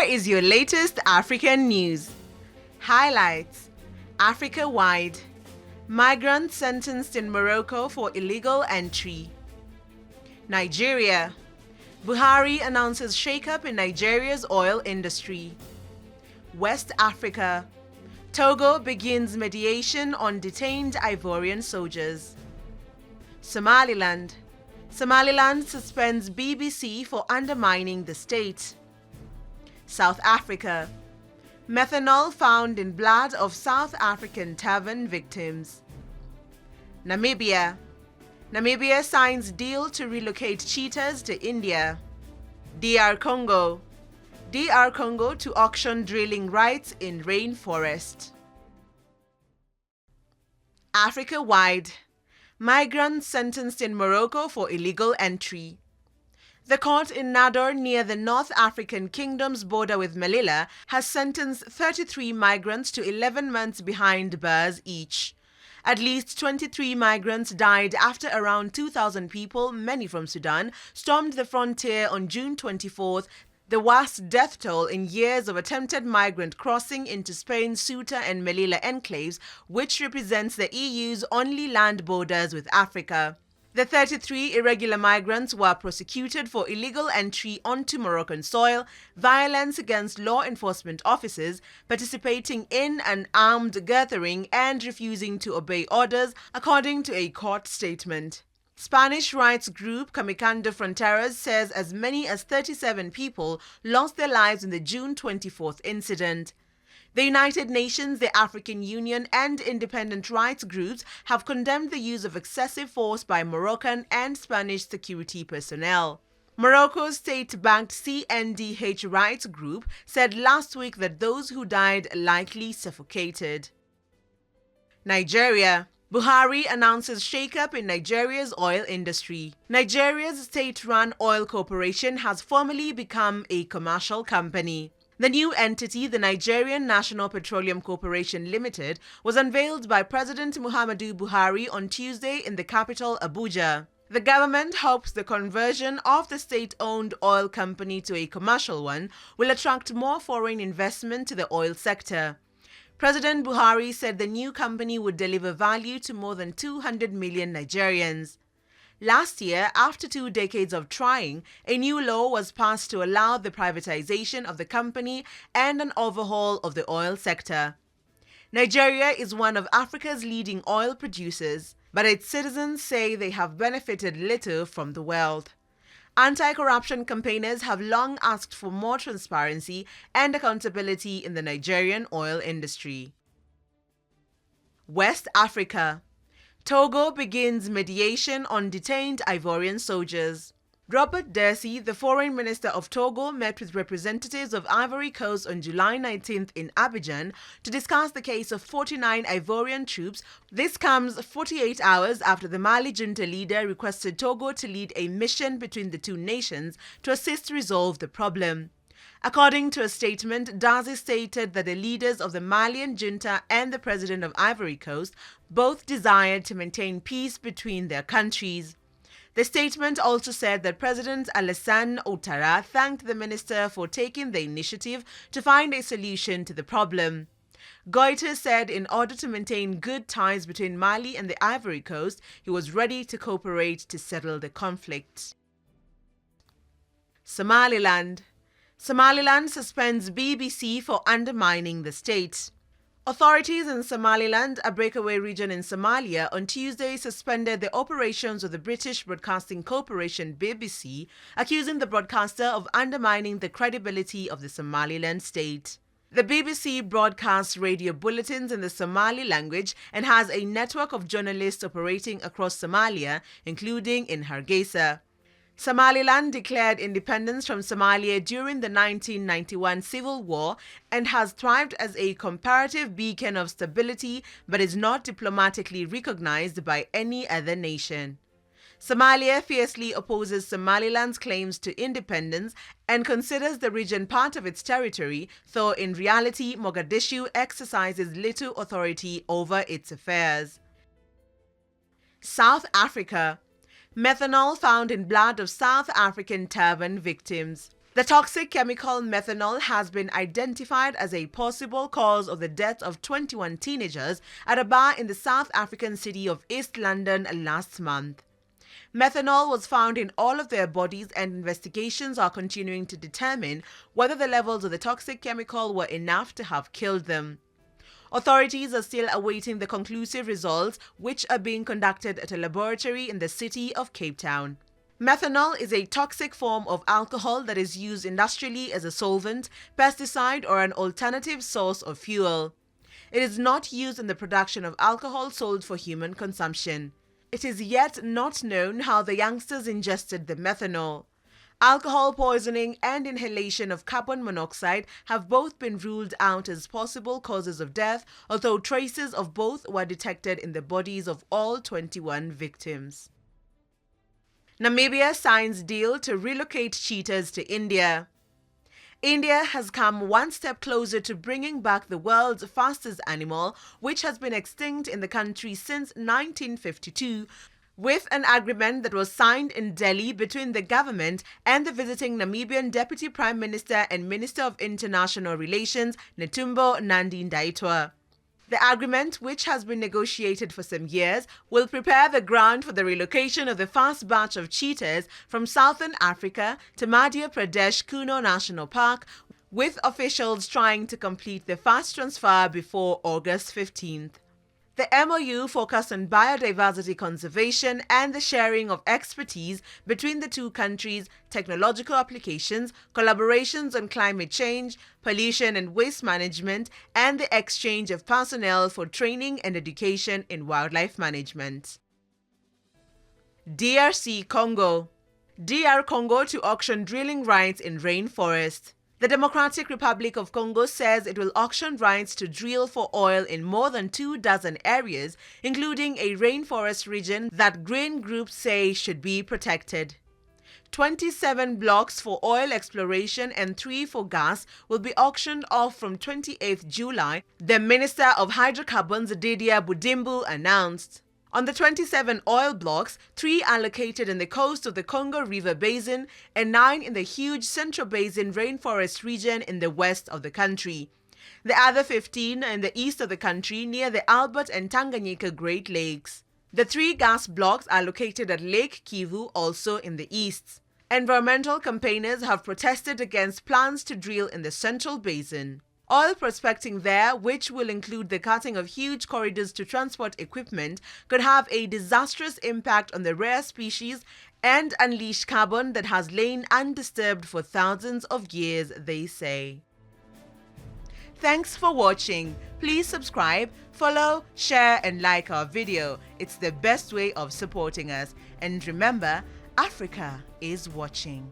is your latest African news. Highlights: Africa-wide. Migrants sentenced in Morocco for illegal entry. Nigeria. Buhari announces shakeup in Nigeria's oil industry. West Africa. Togo begins mediation on detained Ivorian soldiers. Somaliland. Somaliland suspends BBC for undermining the state. South Africa. Methanol found in blood of South African tavern victims. Namibia. Namibia signs deal to relocate cheetahs to India. DR Congo. DR Congo to auction drilling rights in rainforest. Africa-wide. Migrants sentenced in Morocco for illegal entry. The court in Nador, near the North African kingdom's border with Melilla, has sentenced 33 migrants to 11 months behind bars each. At least 23 migrants died after around 2,000 people, many from Sudan, stormed the frontier on June 24th, the worst death toll in years of attempted migrant crossing into Spain's Ceuta and Melilla enclaves, which represents the EU's only land borders with Africa. The 33 irregular migrants were prosecuted for illegal entry onto Moroccan soil, violence against law enforcement officers, participating in an armed gathering, and refusing to obey orders, according to a court statement. Spanish rights group Kamikando Fronteras says as many as 37 people lost their lives in the June 24th incident. The United Nations, the African Union, and independent rights groups have condemned the use of excessive force by Moroccan and Spanish security personnel. Morocco's state-backed CNDH rights group said last week that those who died likely suffocated. Nigeria. Buhari announces shakeup in Nigeria's oil industry. Nigeria's state-run oil corporation has formally become a commercial company. The new entity, the Nigerian National Petroleum Corporation Limited, was unveiled by President Muhammadu Buhari on Tuesday in the capital, Abuja. The government hopes the conversion of the state-owned oil company to a commercial one will attract more foreign investment to the oil sector. President Buhari said the new company would deliver value to more than 200 million Nigerians. Last year, after 2 decades of trying, a new law was passed to allow the privatization of the company and an overhaul of the oil sector. Nigeria is one of Africa's leading oil producers, but its citizens say they have benefited little from the wealth. Anti-corruption campaigners have long asked for more transparency and accountability in the Nigerian oil industry. West Africa. Togo begins mediation on detained Ivorian soldiers. Robert Dercy, the foreign minister of Togo, met with representatives of Ivory Coast on July 19th in Abidjan to discuss the case of 49 Ivorian troops. This comes 48 hours after the Mali junta leader requested Togo to lead a mission between the two nations to assist resolve the problem. According to a statement, Dercy stated that the leaders of the Malian junta and the president of Ivory Coast both desired to maintain peace between their countries. The statement also said that President Alassane Ouattara thanked the minister for taking the initiative to find a solution to the problem. Goïta said in order to maintain good ties between Mali and the Ivory Coast, he was ready to cooperate to settle the conflict. Somaliland. Somaliland suspends BBC for undermining the state. Authorities in Somaliland, a breakaway region in Somalia, on Tuesday suspended the operations of the British Broadcasting Corporation BBC, accusing the broadcaster of undermining the credibility of the Somaliland state. The BBC broadcasts radio bulletins in the Somali language and has a network of journalists operating across Somalia, including in Hargeisa. Somaliland declared independence from Somalia during the 1991 civil war and has thrived as a comparative beacon of stability, but is not diplomatically recognized by any other nation. Somalia fiercely opposes Somaliland's claims to independence and considers the region part of its territory, though in reality Mogadishu exercises little authority over its affairs. South Africa. Methanol found in blood of South African tavern victims. The toxic chemical methanol has been identified as a possible cause of the death of 21 teenagers at a bar in the South African city of East London last month. Methanol was found in all of their bodies, and investigations are continuing to determine whether the levels of the toxic chemical were enough to have killed them. Authorities are still awaiting the conclusive results, which are being conducted at a laboratory in the city of Cape Town. Methanol is a toxic form of alcohol that is used industrially as a solvent, pesticide, or an alternative source of fuel. It is not used in the production of alcohol sold for human consumption. It is yet not known how the youngsters ingested the methanol. Alcohol poisoning and inhalation of carbon monoxide have both been ruled out as possible causes of death, although traces of both were detected in the bodies of all 21 victims. Namibia signs deal to relocate cheetahs to India. India has come one step closer to bringing back the world's fastest animal, which has been extinct in the country since 1952, with an agreement that was signed in Delhi between the government and the visiting Namibian Deputy Prime Minister and Minister of International Relations, Netumbo Nandi-Ndaitwah. The agreement, which has been negotiated for some years, will prepare the ground for the relocation of the first batch of cheetahs from southern Africa to Madhya Pradesh Kuno National Park, with officials trying to complete the fast transfer before August 15th. The MOU focused on biodiversity conservation and the sharing of expertise between the two countries, technological applications, collaborations on climate change, pollution and waste management, and the exchange of personnel for training and education in wildlife management. DRC Congo. DR Congo to auction drilling rights in rainforest. The Democratic Republic of Congo says it will auction rights to drill for oil in more than 24 areas, including a rainforest region that grain groups say should be protected. 27 blocks for oil exploration and 3 for gas will be auctioned off from 28th July, the Minister of Hydrocarbons Didier Budimbu announced. On the 27 oil blocks, 3 are located in the coast of the Congo River Basin and 9 in the huge Central Basin rainforest region in the west of the country. The other 15 are in the east of the country near the Albert and Tanganyika Great Lakes. The 3 gas blocks are located at Lake Kivu, also in the east. Environmental campaigners have protested against plans to drill in the Central Basin. Oil prospecting there, which will include the cutting of huge corridors to transport equipment, could have a disastrous impact on the rare species and unleash carbon that has lain undisturbed for thousands of years, they say. Thanks for watching. Please subscribe, follow, share and like our video. It's the best way of supporting us. And remember, Africa is watching.